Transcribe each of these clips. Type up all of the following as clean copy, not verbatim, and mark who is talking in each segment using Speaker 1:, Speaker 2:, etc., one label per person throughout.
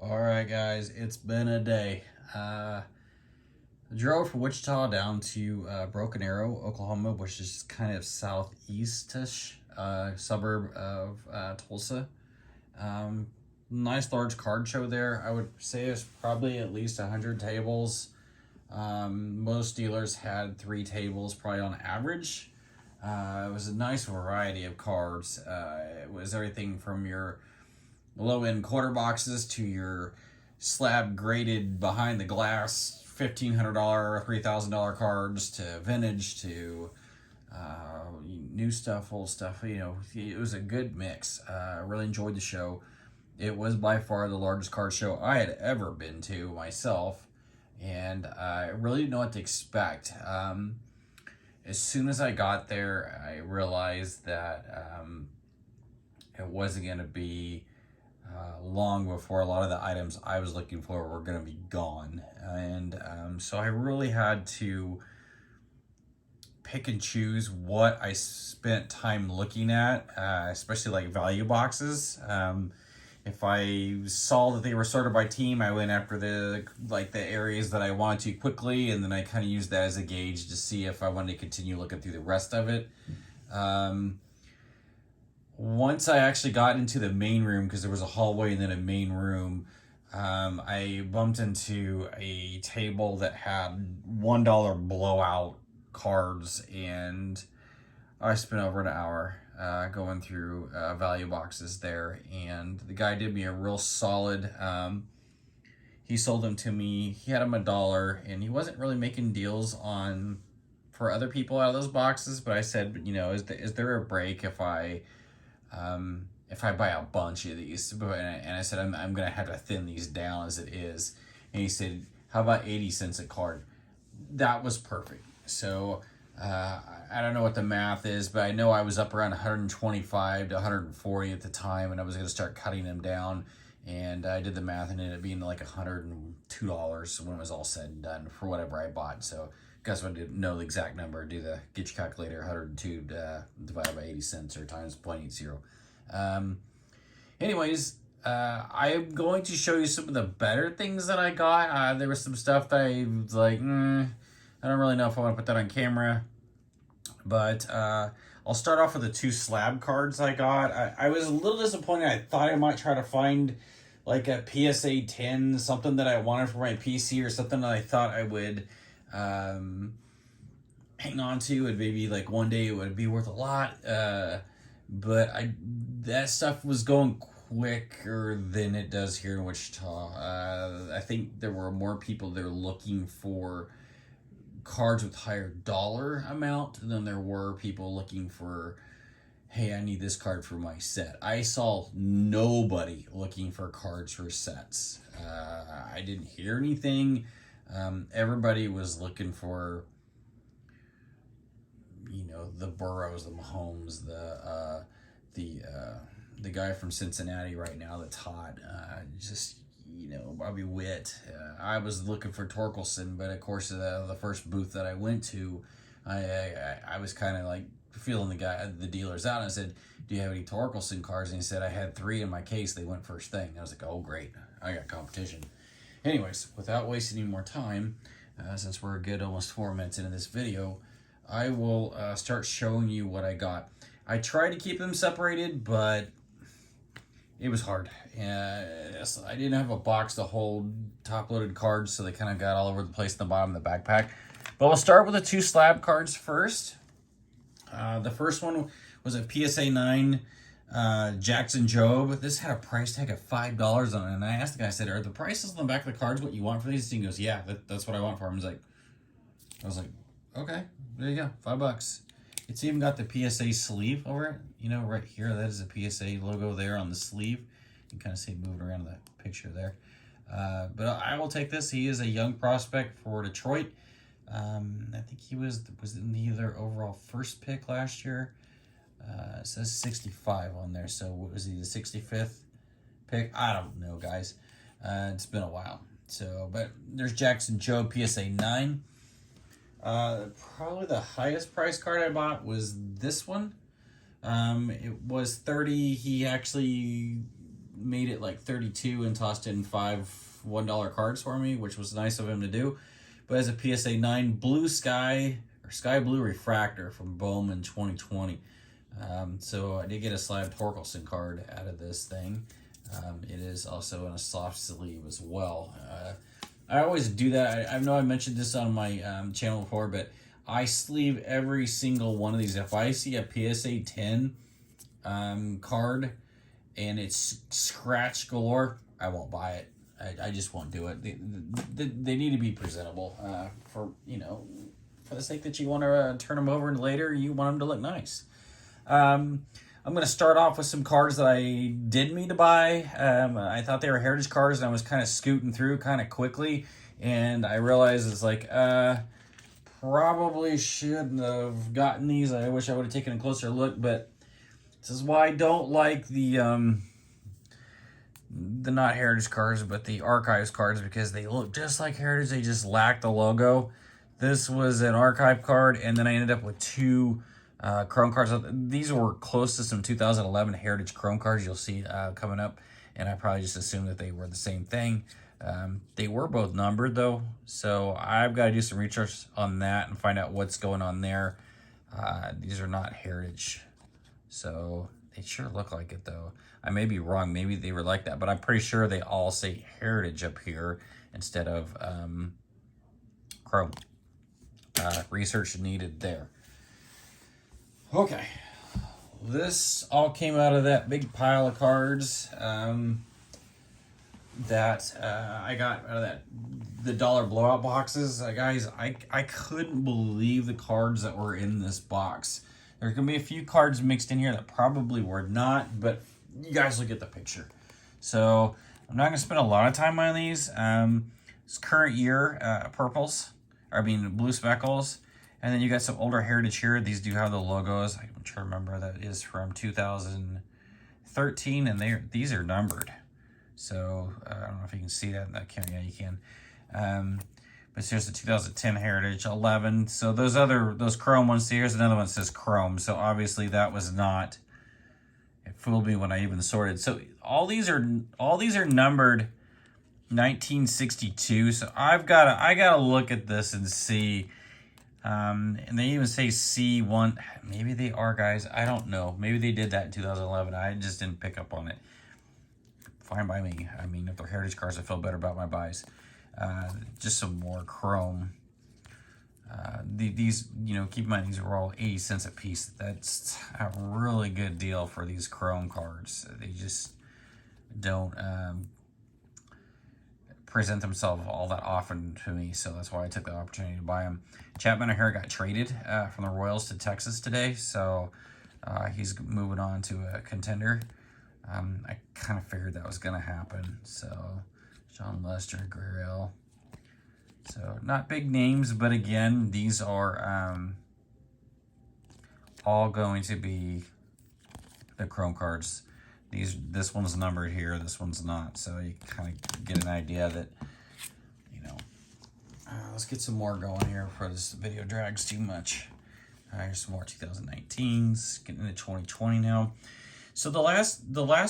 Speaker 1: All right, guys, it's been a day. Drove from Wichita down to Broken Arrow, Oklahoma, which is kind of southeast-ish suburb of Tulsa. Um, Nice large card show there. I would say it's probably at least 100 tables. Most dealers had 3 tables, probably on average. It was a nice variety of cards. It was everything from your low end quarter boxes to your slab graded behind the glass $1,500, $3,000 cards to vintage to new stuff, old stuff. It was a good mix. I really enjoyed the show. It was by far the largest card show I had ever been to myself, and I really didn't know what to expect. As soon as I got there, I realized that it wasn't going to be long before a lot of the items I was looking for were going to be gone. And so I really had to pick and choose what I spent time looking at, especially like value boxes. If I saw that they were sorted by team, I went after the areas that I wanted to quickly, and then I kind of used that as a gauge to see if I wanted to continue looking through the rest of it. Once I actually got into the main room, because there was a hallway and then a main room, I bumped into a table that had $1 blowout cards, and I spent over an hour going through value boxes there, and the guy did me a real solid. He sold them to me. He had them $1, and he wasn't really making deals on for other people out of those boxes. But I said, is there a break if I buy a bunch of these? And I said, I'm gonna have to thin these down as it is. And he said, how about 80 cents a card? That was perfect. So I don't know what the math is, but I know I was up around 125 to 140 at the time, and I was going to start cutting them down. And I did the math, and it ended up being like $102 when it was all said and done for whatever I bought. So, guys, want to know the exact number? Do the get your calculator. 102 divided by 80 cents or times 0.80. Anyways, I'm going to show you some of the better things that I got. There was some stuff that I was like, I don't really know if I want to put that on camera, but I'll start off with the 2 slab cards I got. I was a little disappointed. I thought I might try to find like a PSA 10, something that I wanted for my PC or something that I thought I would hang on to, and maybe like one day it would be worth a lot. But that stuff was going quicker than it does here in Wichita. I think there were more people there looking for cards with higher dollar amount than there were people looking for, hey, I need this card for my set. I saw nobody looking for cards for sets. I didn't hear anything. Everybody was looking for, the Burrows, the Mahomes, the guy from Cincinnati right now that's hot. Bobby Witt. I was looking for Torkelson, but of course, the first booth that I went to, I was kind of like feeling the dealers out, and I said, "Do you have any Torkelson cards?" And he said, "I had 3 in my case. They went first thing." I was like, "Oh, great! I got competition." Anyways, without wasting any more time, since we're a good almost 4 minutes into this video, I will start showing you what I got. I tried to keep them separated, but it was hard. I didn't have a box to hold top-loaded cards, so they kind of got all over the place in the bottom of the backpack. But we'll start with the 2 slab cards first. The first one was a PSA 9 Jackson Jobe. This had a price tag of $5 on it, and I asked the guy, I said, are the prices on the back of the cards what you want for these? And he goes, yeah, that's what I want for them. I was like, okay, there you go, $5. It's even got the PSA sleeve over it. Right here, that is a PSA logo there on the sleeve. You can kind of see it moving around the picture there. But I will take this. He is a young prospect for Detroit. I think he was in their overall first pick last year. It says 65 on there. So what was he, the 65th pick? I don't know, guys. It's been a while. So, but there's Jackson Jobe PSA 9. Probably the highest price card I bought was this one. It was $30. He actually made it like 32 and tossed in 5 $1 cards for me, which was nice of him to do. But as a PSA 9 Blue Sky or Sky Blue Refractor from Bowman 2020. So I did get a Slab Torkelson card out of this thing. It is also in a soft sleeve as well. I always do that. I know I mentioned this on my channel before, but I sleeve every single one of these. If I see a PSA 10 card and it's scratch galore, I won't buy it. I just won't do it. They need to be presentable for, you know, for the sake that you want to turn them over and later you want them to look nice. I'm going to start off with some cards that I did mean to buy. I thought they were Heritage cards, and I was kind of scooting through kind of quickly, and I realized it's like, probably shouldn't have gotten these. I wish I would have taken a closer look, but this is why I don't like the not Heritage cards, but the Archives cards, because they look just like Heritage. They just lack the logo. This was an Archive card, and then I ended up with 2 Chrome cards. These were close to some 2011 Heritage Chrome cards you'll see coming up, and I probably just assumed that they were the same thing. They were both numbered though, so I've got to do some research on that and find out what's going on there. These are not Heritage, so they sure look like it though. I may be wrong, maybe they were like that, but I'm pretty sure they all say Heritage up here instead of Chrome. Research needed there. Okay, this all came out of that big pile of cards that I got out of the dollar blowout boxes. Guys, I couldn't believe the cards that were in this box. There's going to be a few cards mixed in here that probably were not, but you guys will get the picture. So I'm not going to spend a lot of time on these. It's current year purples, blue speckles. And then you got some older Heritage here. These do have the logos. I'm trying to remember that is from 2013, and these are numbered. So I don't know if you can see that in that camera. Yeah, you can. But here's the 2010 Heritage 11. So those Chrome ones. Here's another one that says Chrome. So obviously that was not. It fooled me when I even sorted. So all these are numbered 1962. So I gotta look at this and see. And they even say C1. Maybe they are, guys. I don't know. Maybe they did that in 2011. I just didn't pick up on it. Fine by me. I mean, if they're Heritage cards, I feel better about my buys. Just some more Chrome. These, you know, keep in mind, these are all 80 cents a piece. That's a really good deal for these Chrome cards. They just don't present themselves all that often to me, so that's why I took the opportunity to buy them. Chapman O'Hara got traded from the Royals to Texas today, so he's moving on to a contender. I kind of figured that was going to happen. So John Lester, Gurriel. So not big names, but again, these are all going to be the Chrome cards. This one's numbered here, this one's not. So you kind of get an idea that, you know. Let's get some more going here before this video drags too much. Here's some more 2019s, getting into 2020 now. So the last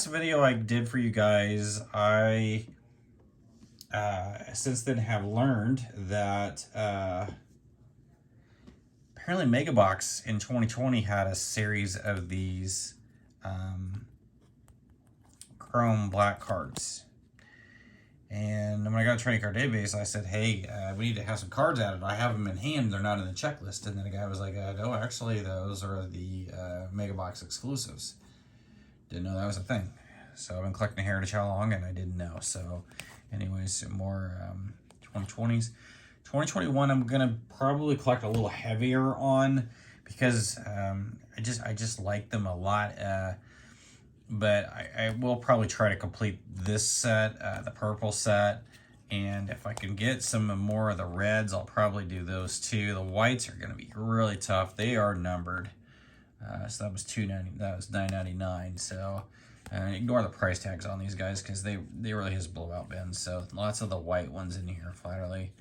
Speaker 1: video I did for you guys, I since then have learned that apparently Megabox in 2020 had a series of these Chrome black cards. And when I got a trading card database, I said, hey, we need to have some cards added. I have them in hand. They're not in the checklist. And then the guy was like, no, actually, those are the Megabox exclusives. Didn't know that was a thing. So I've been collecting Heritage how long, and I didn't know. So anyways, more 2020s. 2021, I'm going to probably collect a little heavier on because I just like them a lot. But I will probably try to complete this set, the purple set. And if I can get some more of the reds, I'll probably do those too. The whites are going to be really tough. They are numbered. So that was $2.90. That was $9.99. So ignore the price tags on these guys because they really has blowout bins. So lots of the white ones in here, finally.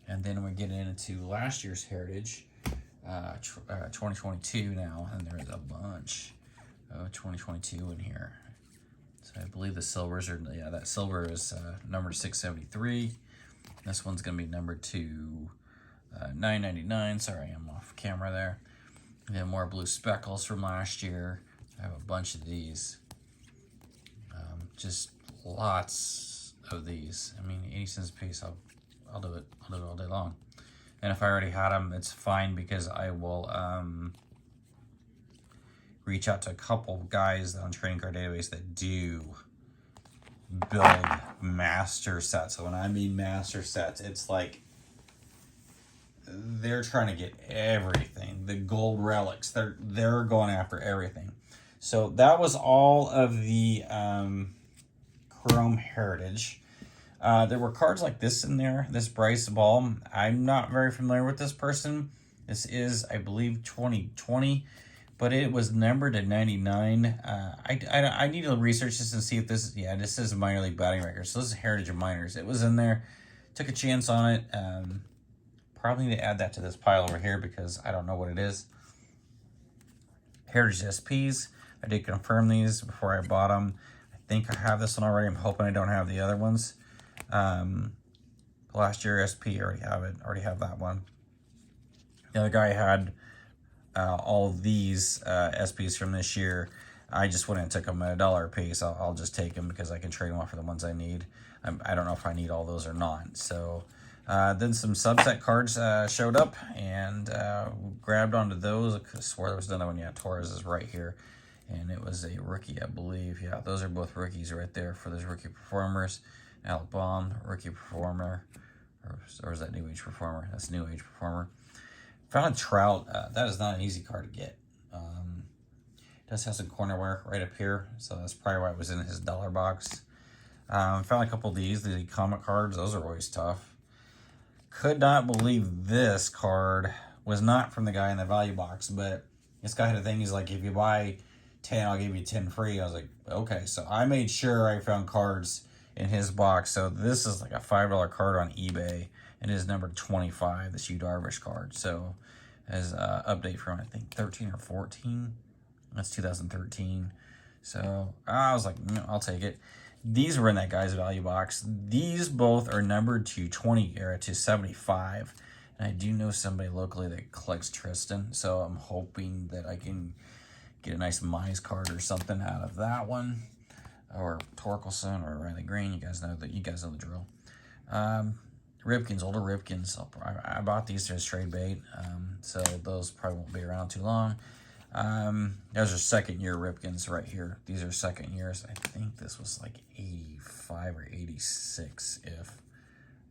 Speaker 1: And then we get into last year's Heritage, 2022 now, and there's a bunch of 2022 in here. So I believe the silvers are, yeah, that silver is numbered 673. This one's going to be numbered to 999. Sorry, I'm off camera there. We have more blue speckles from last year. I have a bunch of these. Just lots of these. I mean, 80 cents a piece, I'll do it. I'll do it all day long. And if I already had them, it's fine because I will reach out to a couple guys on Trading Card Database that do build master sets. So when I mean master sets, it's like they're trying to get everything. The gold relics, they're going after everything. So that was all of the Chrome Heritage. There were cards like this in there. This Bryce Ball. I'm not very familiar with this person. This is, I believe, 2020, but it was numbered to 99. I need to research this and see if this. Yeah, this is a minor league batting record. So this is Heritage of Minors. It was in there. Took a chance on it. Probably need to add that to this pile over here because I don't know what it is. Heritage SPs. I did confirm these before I bought them. I think I have this one already. I'm hoping I don't have the other ones. Last year SP, already have it. Already have that one. The other guy had all these SPs from this year. I just went and took them at $1 a piece. I'll just take them because I can trade them off for the ones I need. I don't know if I need all those or not. So then some subset cards showed up and grabbed onto those. I swore there was another one. Yeah, Torres is right here. And it was a rookie, I believe. Yeah, those are both rookies right there for those rookie performers. Alec Baum, rookie performer. Or is that New Age performer? That's New Age performer. Found a Trout. That is not an easy card to get. Does have some corner work right up here. So that's probably why it was in his dollar box. Found a couple of these. The comic cards. Those are always tough. Could not believe this card was not from the guy in the value box. But this guy had a thing. He's like, if you buy 10, I'll give you 10 free. I was like, okay. So I made sure I found cards in his box. So this is like a $5 card on eBay. It is number 25, this Yu Darvish card. So as update from, I think, 13 or 14. That's 2013. So I was like, I'll take it. These were in that guy's value box. These both are numbered to 20 or to 75. And I do know somebody locally that collects Tristan. So I'm hoping that I can get a nice Mize card or something out of that one. Or Torkelson or Riley Green. You guys know the drill. Ripkins, older Ripkins. I bought these as trade bait. So those probably won't be around too long. Those are second year Ripkins right here. These are second years. I think this was like 85 or 86 if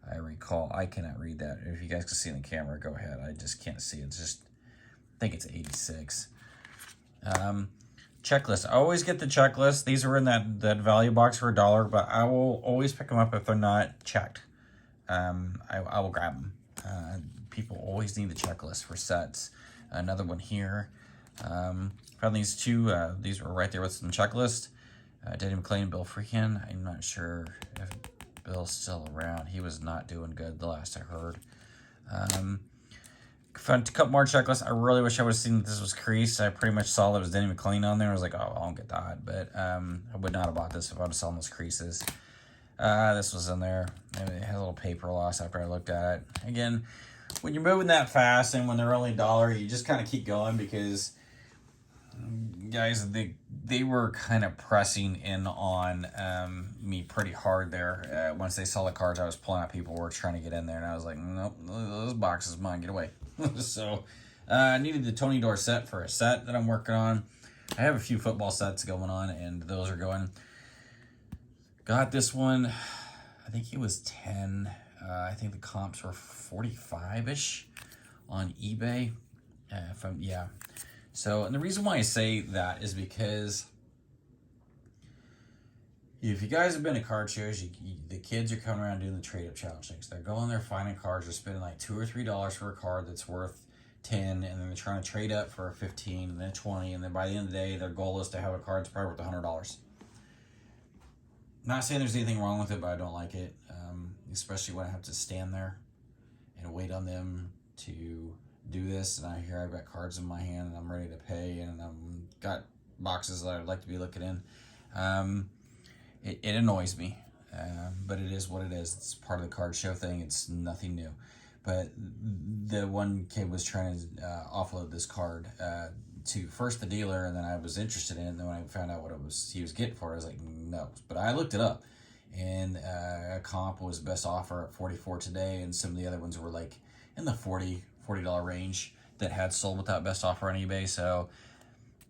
Speaker 1: I recall. I cannot read that. If you guys can see in the camera, go ahead. I just can't see it. I think it's 86. Checklist. I always get the checklist. These are in that value box for $1, but I will always pick them up if they're not checked. I will grab them. People always need the checklist for sets. Another one here. Found these two. These were right there with some checklist. Danny McLean, Bill Freakin. I'm not sure if Bill's still around. He was not doing good the last I heard. Found a couple more checklists. I really wish I would have seen that this was creased. I pretty much saw that it was Denny McLean on there. I was like, oh, I won't get that. But I would not have bought this if I would have saw those creases. This was in there. It had a little paper loss after I looked at it. Again, when you're moving that fast and when they're only $1, you just kind of keep going because guys, they were kind of pressing in on me pretty hard there. Once they saw the cards, I was pulling out people who were trying to get in there, and I was like, nope, those boxes mine, get away. So I needed the Tony Dorsett for a set that I'm working on. I have a few football sets going on, and those are going. Got this one. I think it was 10. I think the comps were 45-ish on eBay. Yeah. So, and the reason why I say that is because if you guys have been to card shows, the kids are coming around doing the trade-up challenge things. They're going there finding cards. They're spending like $2 or $3 for a card that's worth 10, and then they're trying to trade up for a 15, and then 20, and then by the end of the day, their goal is to have a card that's probably worth $100. Not saying there's anything wrong with it, but I don't like it, especially when I have to stand there and wait on them to do this, and I've got cards in my hand, and I'm ready to pay, and I've got boxes that I'd like to be looking in. It annoys me, but it is what it is. It's part of the card show thing. It's nothing new. But the one kid was trying to offload this card to first the dealer, and then I was interested in it. And then when I found out what it was he was getting for it, I was like, no. But I looked it up, and a comp was best offer at 44 today, and some of the other ones were like in the $40 range that had sold without best offer on eBay. So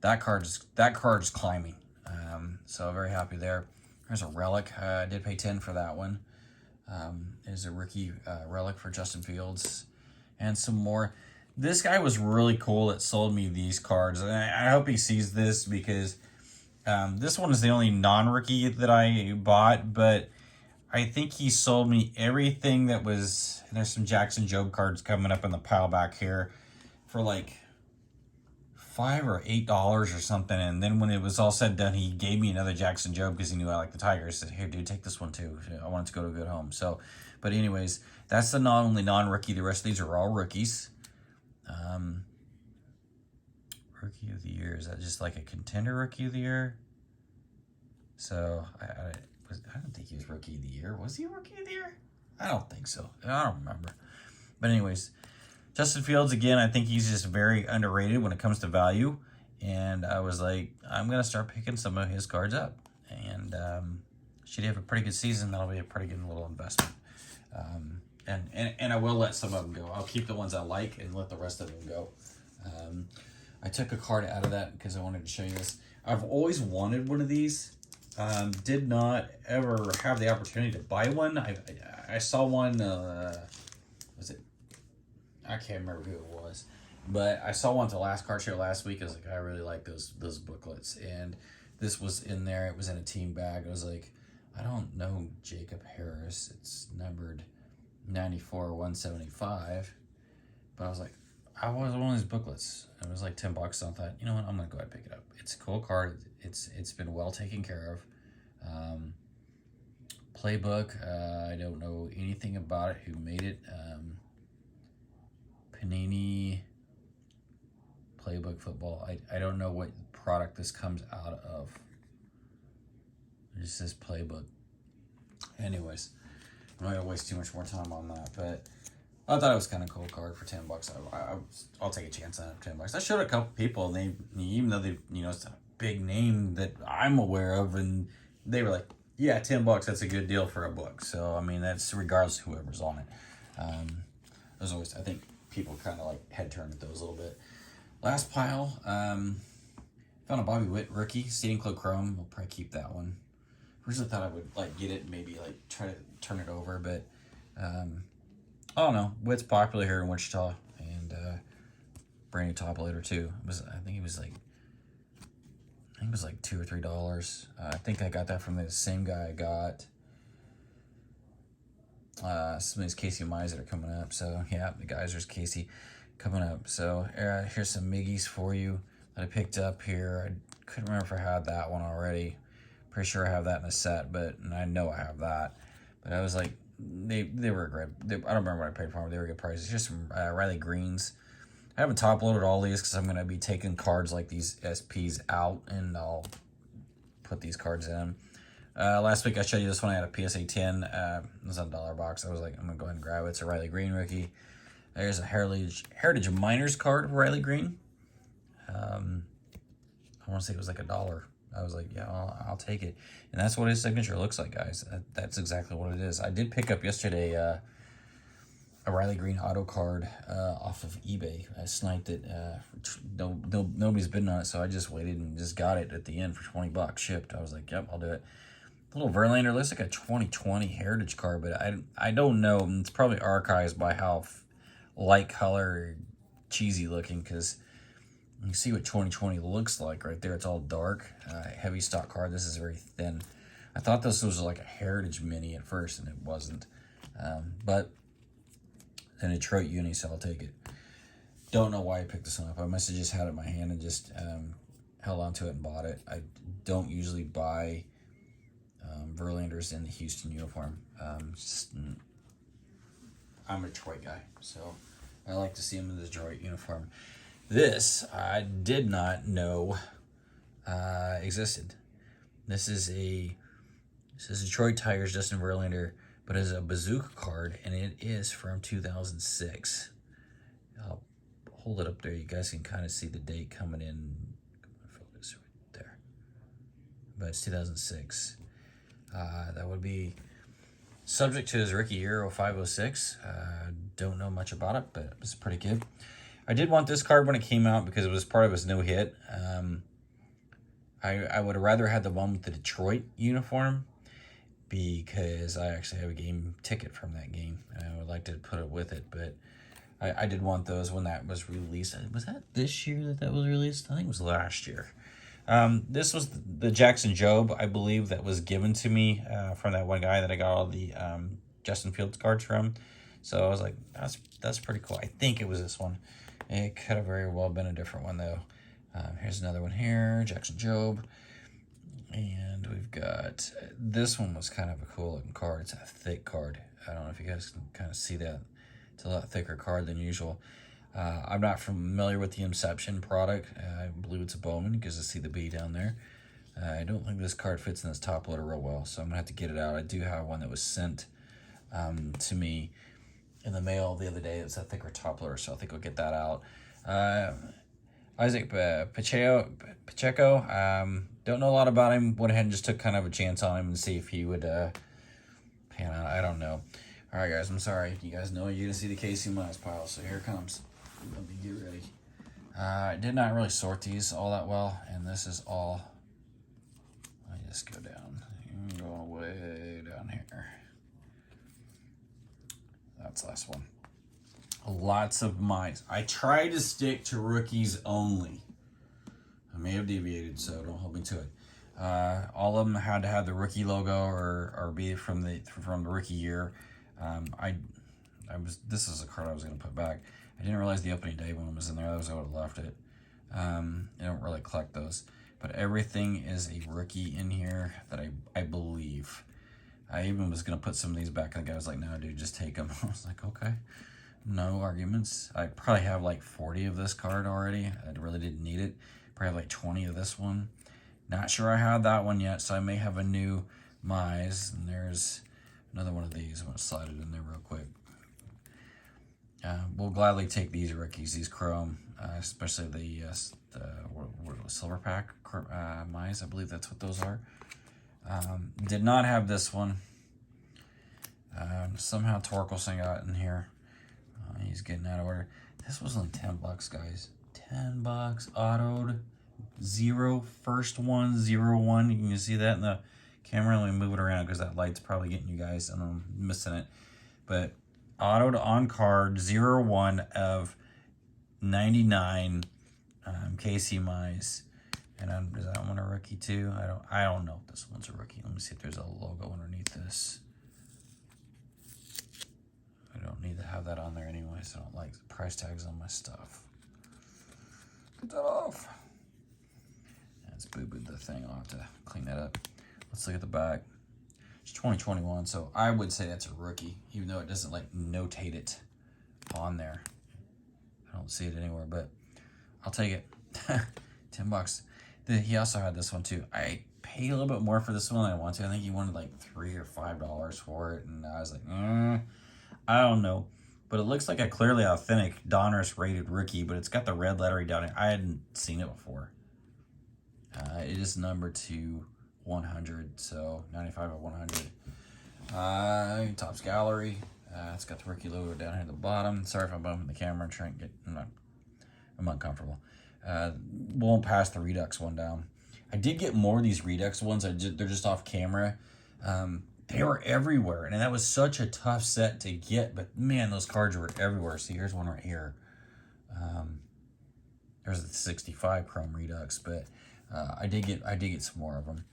Speaker 1: that card is climbing. So very happy there. There's a relic. I did pay 10 for that one. There's a rookie relic for Justin Fields, and some more. This guy was really cool that sold me these cards, and I hope he sees this because this one is the only non-rookie that I bought, but I think he sold me everything that was. And there's some Jackson Jobe cards coming up in the pile back here for like $5 or $8 or something. And then when it was all said and done, he gave me another Jackson Jobe because he knew I liked the Tigers. He said, "Here, dude, take this one too. I want it to go to a good home." So, but anyways, that's the only non-rookie. The rest of these are all rookies. Rookie of the year, is that just like a contender rookie of the year? So I don't think he was rookie of the year. Was he rookie of the year? I don't think so. I don't remember. But anyways, Justin Fields, again, I think he's just very underrated when it comes to value. And I was like, I'm going to start picking some of his cards up. And should he have a pretty good season, that'll be a pretty good little investment. And I will let some of them go. I'll keep the ones I like and let the rest of them go. I took a card out of that because I wanted to show you this. I've always wanted one of these. Did not ever have the opportunity to buy one. I saw one, was it? I can't remember who it was. But I saw one at the last card show last week. I was like, I really like those booklets. And this was in there. It was in a team bag. I was like, I don't know Jacob Harris. It's numbered 94/175. But I was like, I was one of these booklets. It was like $10. So I thought, you know what, I'm gonna go ahead and pick it up. It's a cool card. It's been well taken care of. Playbook. I don't know anything about it. Who made it? Panini Playbook Football. I don't know what product this comes out of. It just says Playbook. Anyways, I'm not gonna waste too much more time on that, but I thought it was kind of cool card for $10. I'll take a chance on it for $10. I showed a couple people, and they, even though they, it's a big name that I'm aware of, and they were like, "Yeah, $10. That's a good deal for a book." So I mean, that's regardless of whoever's on it. There's always, I think, people kind of like head turn at those a little bit. Last pile, found a Bobby Witt rookie, Stadium Club Chrome. We'll probably keep that one. Originally thought I would like get it and maybe like try to turn it over, but I don't know. Witt's popular here in Wichita, and Brandon Topolitator too. I think it was like $2 or $3. I think I got that from the same guy I got some of these Casey Mize that are coming up. So yeah, the Geysers Casey coming up. So here's some Miggies for you that I picked up here. I couldn't remember if I had that one already. Pretty sure I have that in a set, and I know I have that. But I was like, they were great. I don't remember what I paid for them. They were good prices. Just some Riley Greens. I haven't top loaded all these because I'm going to be taking cards like these SPs out, and I'll put these cards in. Last week I showed you this one. I had a PSA 10. It was on $1 box. I was like, I'm going to go ahead and grab it. It's a Riley Green rookie. There's a Heritage Miners card of Riley Green. I want to say it was like $1. I was like, yeah, I'll take it. And that's what his signature looks like, guys. That's exactly what it is. I did pick up yesterday a Riley Green auto card off of eBay. I sniped it. Nobody's bidding on it, so I just waited and just got it at the end for $20 shipped. I was like, yep, I'll do it. Little Verlander looks like a 2020 Heritage card, but I don't know. It's probably archived by how light color, cheesy looking, because you see what 2020 looks like right there. It's all dark, heavy stock card. This is very thin. I thought this was like a Heritage mini at first, and it wasn't. But a Detroit uni, so I'll take it. Don't know why I picked this one up. I must have just had it in my hand and just held onto it and bought it. I don't usually buy Verlanders in the Houston uniform. I'm a Detroit guy, so I like to see him in the Detroit uniform. This I did not know existed. This is a It says Detroit Tigers, Justin Verlander, but it's a Bazooka card, and it is from 2006. I'll hold it up there. You guys can kind of see the date coming in. Focus right there. But it's 2006. That would be subject to his rookie year, 0506. Don't know much about it, but it's pretty good. I did want this card when it came out because it was part of his no hit. I would have rather had the one with the Detroit uniform because I actually have a game ticket from that game and I would like to put it with it, but I did want those when that was released. Was that this year that was released? I think it was last year. This was the Jackson Jobe, I believe, that was given to me from that one guy that I got all the Justin Fields cards from. So I was like, that's pretty cool. I think it was this one. It could have very well been a different one, though. Here's another one here, Jackson Jobe. And we've got, this one was kind of a cool looking card. It's a thick card. I don't know if you guys can kind of see that. It's a lot thicker card than usual. I'm not familiar with the Inception product. I believe it's a Bowman because I see the B down there. I don't think this card fits in this top loader real well, so I'm going to have to get it out. I do have one that was sent to me in the mail the other day. It's a thicker top loader, so I think I'll get that out. Isaac Pacheco, don't know a lot about him. Went ahead and just took kind of a chance on him and see if he would pan out. I don't know. All right, guys, I'm sorry. You guys know you're going to see the Casey Mize pile, so here it comes. Let me get ready. I did not really sort these all that well, and this is all. Let me just go down. I'm going way down here. That's the last one. Lots of Mize. I try to stick to rookies only. I may have deviated, so don't hold me to it. All of them had to have the rookie logo or be from the rookie year. This is a card I was going to put back. I didn't realize the opening day one was in there. Otherwise, I would have left it. I don't really collect those. But everything is a rookie in here that I believe. I even was going to put some of these back, and the guy was like, no, dude, just take them. I was like, okay. No arguments. I probably have like 40 of this card already. I really didn't need it. Probably have like 20 of this one. Not sure I had that one yet, so I may have a new Mize. And there's another one of these. I'm going to slide it in there real quick. We'll gladly take these rookies, these chrome, especially the silver pack Mize. I believe that's what those are. Did not have this one. Somehow Torkelson got in here. He's getting out of order. This was only $10, guys. $10 autoed. 0 first one 0-1. You can see that in the camera. Let me move it around because that light's probably getting you guys and I'm missing it. But autoed on card 0-1 of 99 Casey Mize. And is that one a rookie too? I don't know if this one's a rookie. Let me see if there's a logo underneath this. I don't need to have that on there anyway, so I don't like the price tags on my stuff. Get that off. That's boo-booed the thing. I'll have to clean that up. Let's look at the back. It's 2021, so I would say that's a rookie, even though it doesn't like notate it on there. I don't see it anywhere, but I'll take it. $10. He also had this one too. I paid a little bit more for this one than I want to. I think he wanted like $3 or $5 for it, and I was like, I don't know. But it looks like a clearly authentic Donruss rated rookie, but it's got the red lettering down it. I hadn't seen it before. It is numbered to 100, so 95 of 100. Topps Gallery. It's got the rookie logo down here at the bottom. Sorry if I'm bumping the camera and trying to get. I'm uncomfortable. Won't pass the Redux one down. I did get more of these Redux ones. They're just off camera. They were everywhere, and that was such a tough set to get. But man, those cards were everywhere. See, here's one right here. There's the 65 Chrome Redux, but I did get some more of them.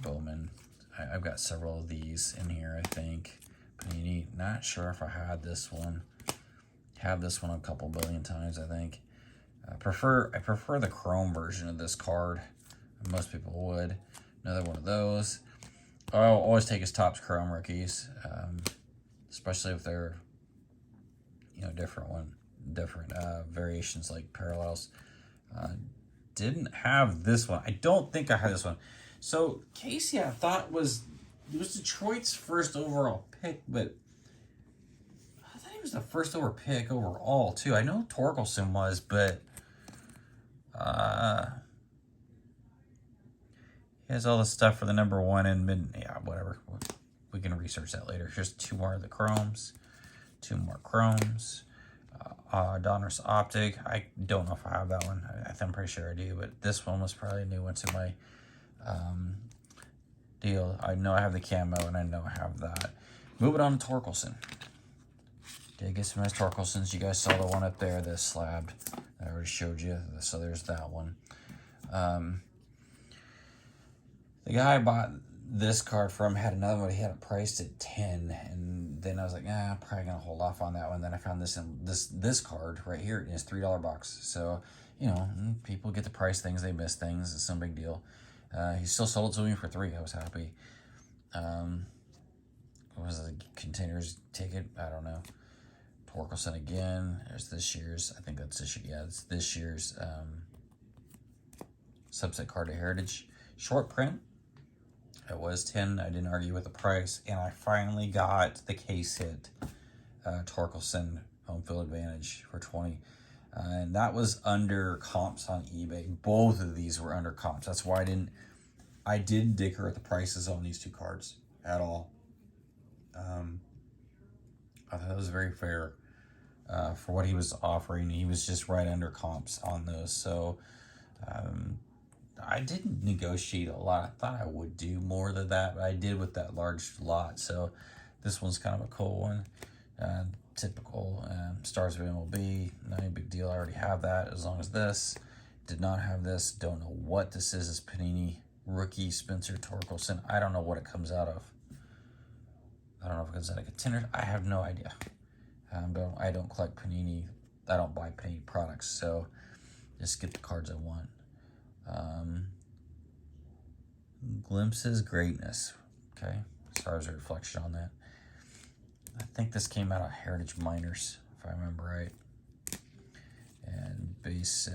Speaker 1: Bowman. I've got several of these in here, I think. Panini. Not sure if I had this one. Have this one a couple billion times, I think. I prefer the Chrome version of this card. Most people would. Another one of those. I'll always take his Topps Chrome rookies, especially if they're different variations like parallels. Didn't have this one. I don't think I had this one. So Casey, I thought it was Detroit's first overall pick, but I thought he was the first over pick overall too. I know Torkelson was, but he has all the stuff for the number one and mid. Yeah, whatever. We can research that later. Here's two more of the chromes. Two more chromes. Donruss Optic. I don't know if I have that one. I'm pretty sure I do, but this one was probably a new one to my deal. I know I have the camo, and I know I have that. Moving on to Torkelson. Did get some nice Torkelsons. You guys saw the one up there, the slabbed. I already showed you. So there's that one. The guy I bought this card from had another one. He had it priced at 10, and then I was like, I'm probably gonna hold off on that one. Then I found this card right here in his $3 box. So people get to price things, they miss things. It's no big deal. He still sold it to me for $3. I was happy. What was the Containers ticket? I don't know. Torkelson again. There's this year's. I think that's this year. Yeah, it's this year's subset card of Heritage short print. It was 10. I didn't argue with the price, and I finally got the case hit Torkelson home field advantage for 20. And that was under comps on eBay. Both of these were under comps. That's why I didn't dicker at the prices on these two cards at all. I thought it was very fair for what he was offering. He was just right under comps on those. So I didn't negotiate a lot. I thought I would do more than that, but I did with that large lot. So this one's kind of a cool one. Typical Stars of MLB. Not a big deal. I already have that. As long as this did not have this. Don't know what this is. It's Panini rookie Spencer Torkelson. I don't know what it comes out of. I don't know if it comes out of Contender. I have no idea. I don't collect Panini. I don't buy Panini products. So just get the cards I want. Glimpses Greatness. Okay. Stars a reflection on that. I think this came out of Heritage Miners, if I remember right. And base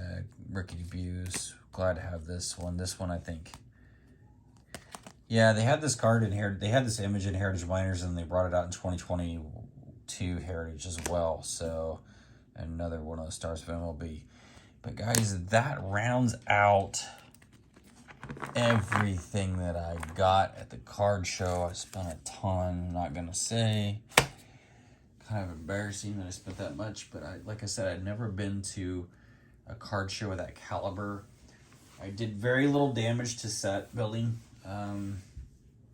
Speaker 1: rookie debuts. Glad to have this one. This one, I think. Yeah, they had this card in here. They had this image in Heritage Miners, and they brought it out in 2022 Heritage as well. So, another one of the Stars of MLB. But guys, that rounds out everything that I got at the card show. I spent a ton. I'm not gonna say. Kind of embarrassing that I spent that much, but like I said, I'd never been to a card show of that caliber. I did very little damage to set building.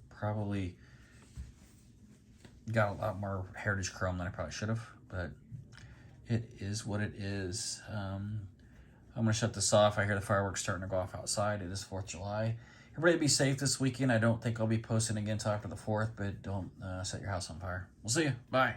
Speaker 1: Probably got a lot more Heritage Chrome than I probably should have, but it is what it is. I'm going to shut this off. I hear the fireworks starting to go off outside. It is 4th of July. Everybody be safe this weekend. I don't think I'll be posting again until after the 4th, but don't set your house on fire. We'll see you. Bye.